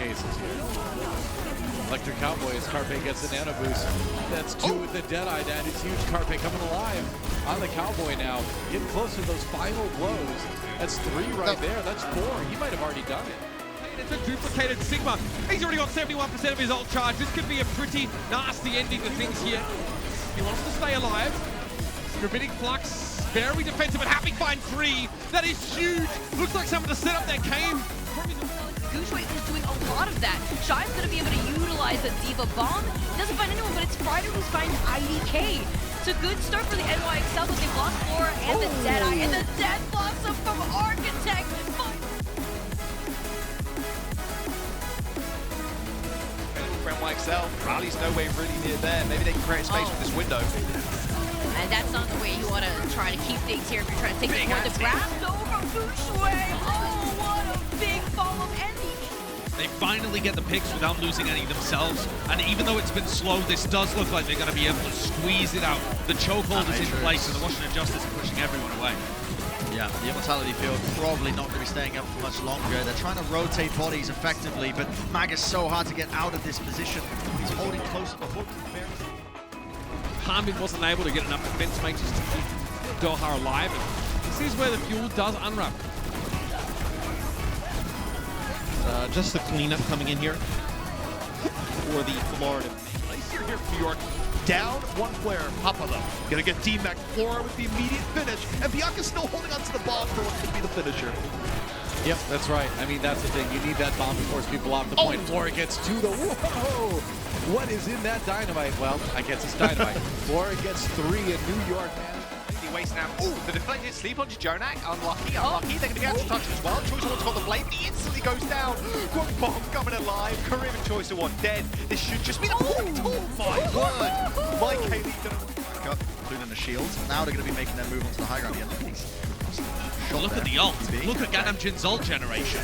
cases here. Electric Cowboy as Carpe gets the nano boost. That's 2 with the Deadeye. That is huge. Carpe coming alive on the Cowboy now. Getting close to those final blows. That's 3 right there. That's 4. He might have already done it. It's a duplicated Sigma. He's already got 71% of his ult charge. This could be a pretty nasty ending to things here. He wants to stay alive. Gravitic Flux, very defensive, and Happy find 3. That is huge. Looks like someone to set up their game. DJVI is doing a lot of that. Shy's going to be able to utilize the Diva Bomb. Doesn't find anyone, but it's Friday who's finding IDK. It's a good start for the NYXL, but they've lost Flora and the Deadeye, and the Death Blossom from Architect. For NYXL, Rally's no way really near there. Maybe they can create space with this window. And that's not the way you want to try to keep things here if you're trying to take the point. The grab over DJVI. Oh, what a big follow ending. They finally get the picks without losing any themselves. And even though it's been slow, this does look like they're going to be able to squeeze it out. The chokehold is in place, and the Washington Justice are pushing everyone away. Yeah, the Immortality field probably not going to be staying up for much longer. They're trying to rotate bodies effectively, but Mag is so hard to get out of this position. He's holding close to the hook. Harming wasn't able to get enough defense mages to keep Doha alive. And this is where the fuel does unwrap. Just the cleanup coming in here for the Florida. Nice here for New York. Down 1 player, Papa though. Gonna get D-Mac, Flora with the immediate finish, and Bianca's still holding onto the bomb for what could be the finisher. Yep, that's right. I mean, that's the thing. You need that bomb to force people off the point. Flora gets 2 the whoa! What is in that dynamite? Well, I guess it's dynamite. Flora gets 3 in New York, man. He wastes now. Ooh, the deflected sleep onto Jonak. Unlucky. They're going to be able to touch it as well. Choice of one's got the blade, but he instantly goes down. Quick bomb coming alive. Career of Choice of one dead. This should just be the point. Oh my word. Mike Haley Got including the shields. Now they're going to be making their move onto the high ground again. Look at the ult. Look at Ganamjin's ult generation.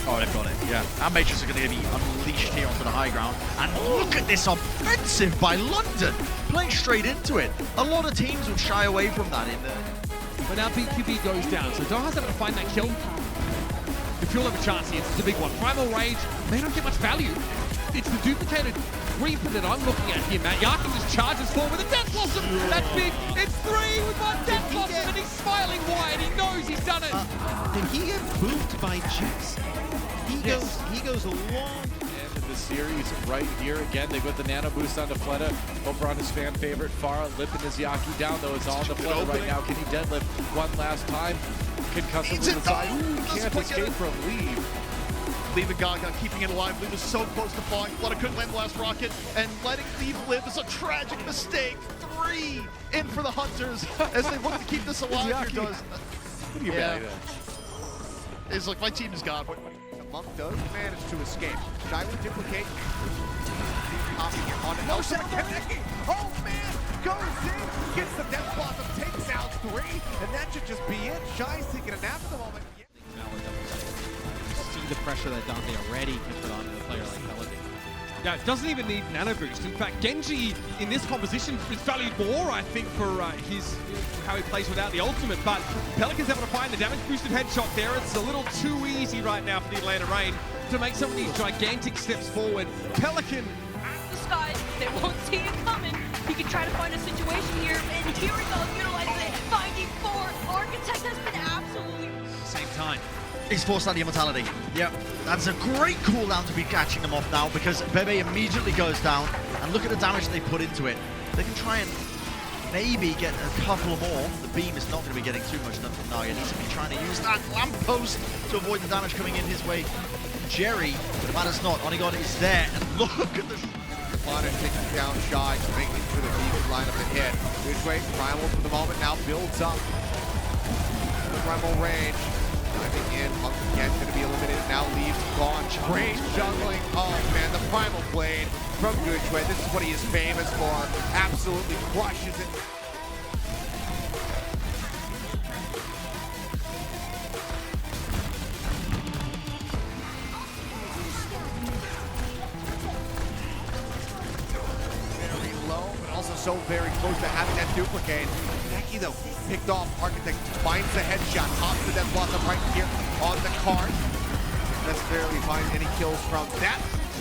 Oh, they've got it, yeah. Our mages are going to be unleashed here onto the high ground. And look at this offensive by London, playing straight into it. A lot of teams would shy away from that in there. But now BQB goes down, so Doha's able to find that kill. If you'll have a chance here, it's a big one. Primal Rage may not get much value. It's the duplicated Reaper that I'm looking at here, Matt. Yaki just charges forward with a Death Blossom. That's big. It's 3 with one Death Blossom, and he's smiling wide. He knows he's done it. Did he get booped by Jix? He goes a long end of the series right here. Again, they got the nano boost onto Fleta over on his fan favorite Farah, lipping his Yaki down, though it's all on the Fleta right now. Can he deadlift one last time? Concussive to the side. Can't escape from Leave. Leave the Gaga, keeping it alive. Leave was so close to falling. Fleta couldn't land the last rocket, and letting Leave live is a tragic mistake. 3 in for the Hunters as they look to keep this alive. Here does. Yeah. It's like my team is gone. Monk does manage to escape. Shy will duplicate. Hopping here on the Nelson. Oh man! Goes in, gets the Death Blossom, takes out 3, and that should just be it. Shy's taking a nap at the moment. see the pressure that Dante already can put on a player like Pelican. Yeah, it doesn't even need nano boost. In fact, Genji in this composition is valued more, I think, for how he plays without the ultimate. But Pelican's able to find the damage boosted headshot there. It's a little too easy right now for the Atlanta Reign to make some of these gigantic steps forward. Pelican at the sky, they won't see it coming. He can try to find a situation here, and here he goes, utilizing it, finding 4. Architect has been absolutely same time. He's forced out the immortality. Yep, that's a great cooldown to be catching them off now because Bebe immediately goes down, and look at the damage they put into it. They can try and maybe get a couple more. The beam is not going to be getting too much done from now. He needs to be trying to use that lamppost to avoid the damage coming in his way. Jerry, but it matters not. Onigon is there, and look at the... Connor taking down Shy, making it through the defense lineup and hit. Good Primal for the moment now builds up. The Primal range. Diving in, Monk again going to be eliminated. Now leaves, gone. Great juggling. Oh man, the Primal Blade from Gujwe. This is what he is famous for. Absolutely crushes it. So very close to having that duplicate. Neki though, picked off. Architect finds the headshot, hops the Death Blossom right here on the card. necessarily find any kills from that.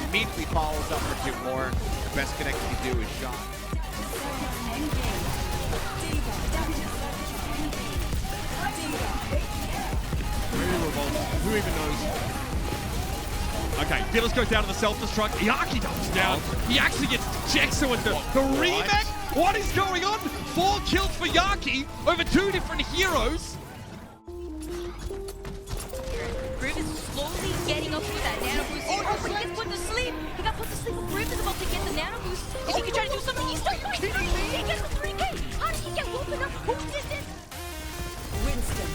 Immediately follows up for 2 more. The best connect he can do is shot. Who even knows? Okay, Phyllis goes down to the self-destruct. Yaki doubles down. He actually gets Jexo with the remake. What is going on? 4 kills for Yaki over 2 different heroes. Grim is slowly getting up with that nano boost. Oh, but he gets put to sleep. He got put to sleep. Grim is about to get the nano boost. If he can try to do something, he's still kidding me. He gets the 3K. How did he get woken up? Who did this? Winston.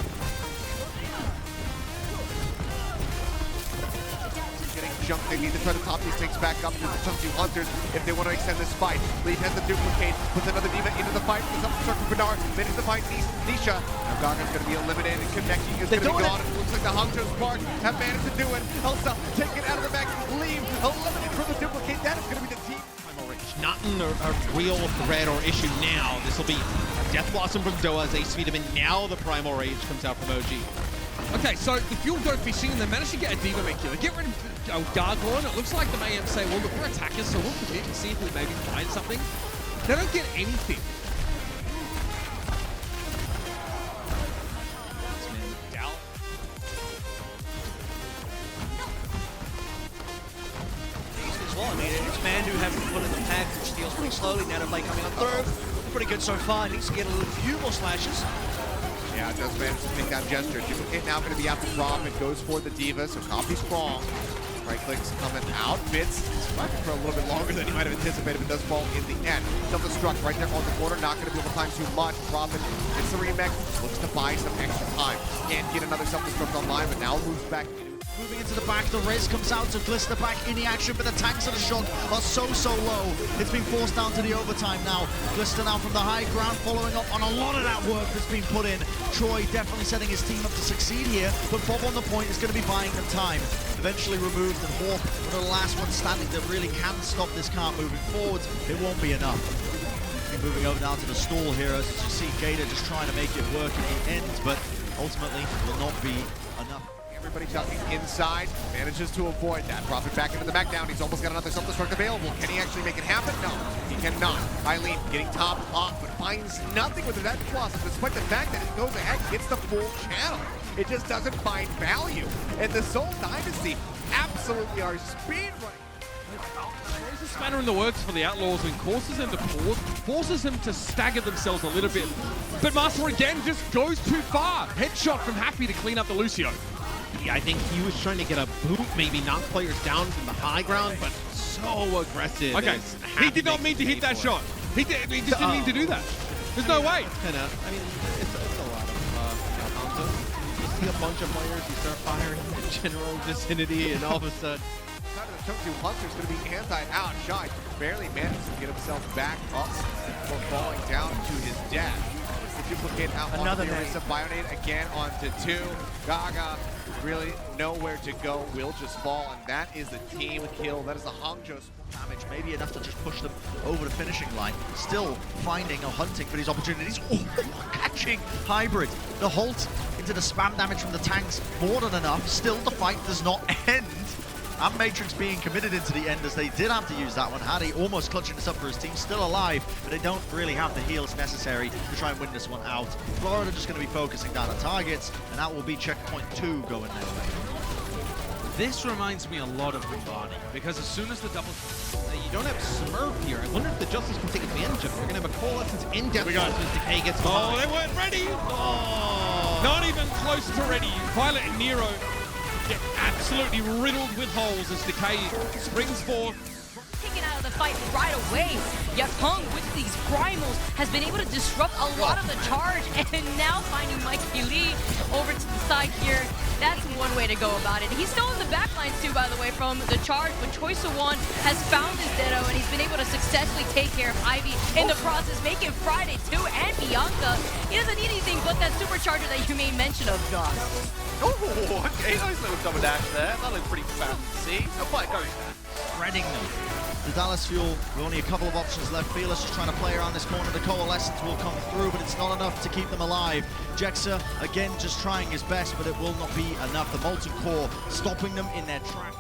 Getting jumped, they need to try to top these things back up to the Chunky Hunters if they want to extend this fight. Lead has the duplicate, puts another D.Va into the fight, puts up the circle for Bernard, manages to fight Nisha. Now Gaga's going to be eliminated, connecting is going to be gone. It looks like the Hunters part have managed to do it. Elsa, take it out of the back, leave, eliminate from the duplicate. That is going to be the team. Not in a real threat or issue now. This will be Death Blossom from Doa as they speed him in. Now the Primal Rage comes out from OG. Okay, so the Fuel go fishing and they manage to get a D.Va make killer. Get rid of Gargoyle. It looks like the Mayhem say, well, look, we're attackers, so we'll commit and see if we maybe find something. They don't get anything. As well. I mean, it's Mandu having put in the pack, which steals pretty slowly. Now play coming on through. Pretty good so far. Needs to get a few more slashes. Yeah, it does manage to take down Gesture. Duplicate now going to be out the drop. It goes for the D.Va, so copy strong. Right clicks coming out. Fitz fighting for a little bit longer than he might have anticipated, but does fall in the end. Self-destruct right there on the corner. Not going to be able to time too much. Profit gets the remake. Looks to buy some extra time. Can't get another self-destruct online, but now moves back. Moving into the back, the Riz comes out to Glister back in the action, but the tanks of the shot are so low. It's been forced down to the overtime now. Glister now from the high ground, following up on a lot of that work that's been put in. Troy definitely setting his team up to succeed here, but Bob on the point is going to be buying them time. Eventually removed, and Hawk, one of the last ones standing that really can stop this car moving forward. It won't be enough. Moving over now to the stall here, as you see Gator just trying to make it work in the end, but ultimately will not be enough. Everybody ducking inside, manages to avoid that. Profit back into the back down. He's almost got another self-destruct available. Can he actually make it happen? No, he cannot. Eileen getting topped off, but finds nothing with that blossom, despite the fact that it goes ahead and gets the full channel. It just doesn't find value. And the Soul Dynasty absolutely are speed running. Throws a spanner in the works for the Outlaws and causes them to pause, forces them to stagger themselves a little bit. But Master again just goes too far. Headshot from Happy to clean up the Lucio. Yeah, I think he was trying to get a boot, maybe knock players down from the high ground, but so aggressive. Okay, he did not mean to hit that shot. He just didn't mean to do that. There's no way. Kind of, I mean, it's a lot of Hanzo. You see a bunch of players, you start firing in the general vicinity, and all of a sudden, Chunky Hunter's going to be anti-out. Shy barely manages to get himself back up before falling down to his death. The duplicate out Another on the Arisa Bionade again onto 2. Gaga really nowhere to go. Will just fall, and that is the team kill. That is the Hangzhou damage, maybe enough to just push them over the finishing line. Still finding or hunting for these opportunities. Oh, catching Hybrid. The halt into the spam damage from the tanks, more than enough. Still, the fight does not end. And Matrix being committed into the end, as they did have to use that one. Hardy almost clutching this up for his team, still alive, but they don't really have the heals necessary to try and win this one out. Florida just going to be focusing down on targets, and that will be checkpoint 2 going their way. This reminds me a lot of Rumbani, because as soon as the double... you don't have Smurf here. I wonder if the Justice can take advantage of it. They're going to have a Coalescence in depth as Decay gets behind. Oh, they weren't ready. Oh. Not even close to ready. Violet and Nero get absolutely riddled with holes as Decay springs forth. Taken out of the fight right away. Yakung with these primals has been able to disrupt a lot of the charge, and now finding Mikey Lee over to the side here. That's one way to go about it. He's still in the backlines too, by the way, from the charge, but Choice of One has found his Ditto, and he's been able to successfully take care of Ivy in the process, making Friday 2 and Bianca. He doesn't need anything but that supercharger that you made mention of, Josh. Oh, okay, nice little double dash there. That looks pretty fancy. Oh, quite goes there. Spreading them. the Dallas Fuel with only a couple of options left. Fearless just trying to play around this corner. The Coalescence will come through, but it's not enough to keep them alive. Jexa, again, just trying his best, but it will not be enough. The Molten Core stopping them in their track.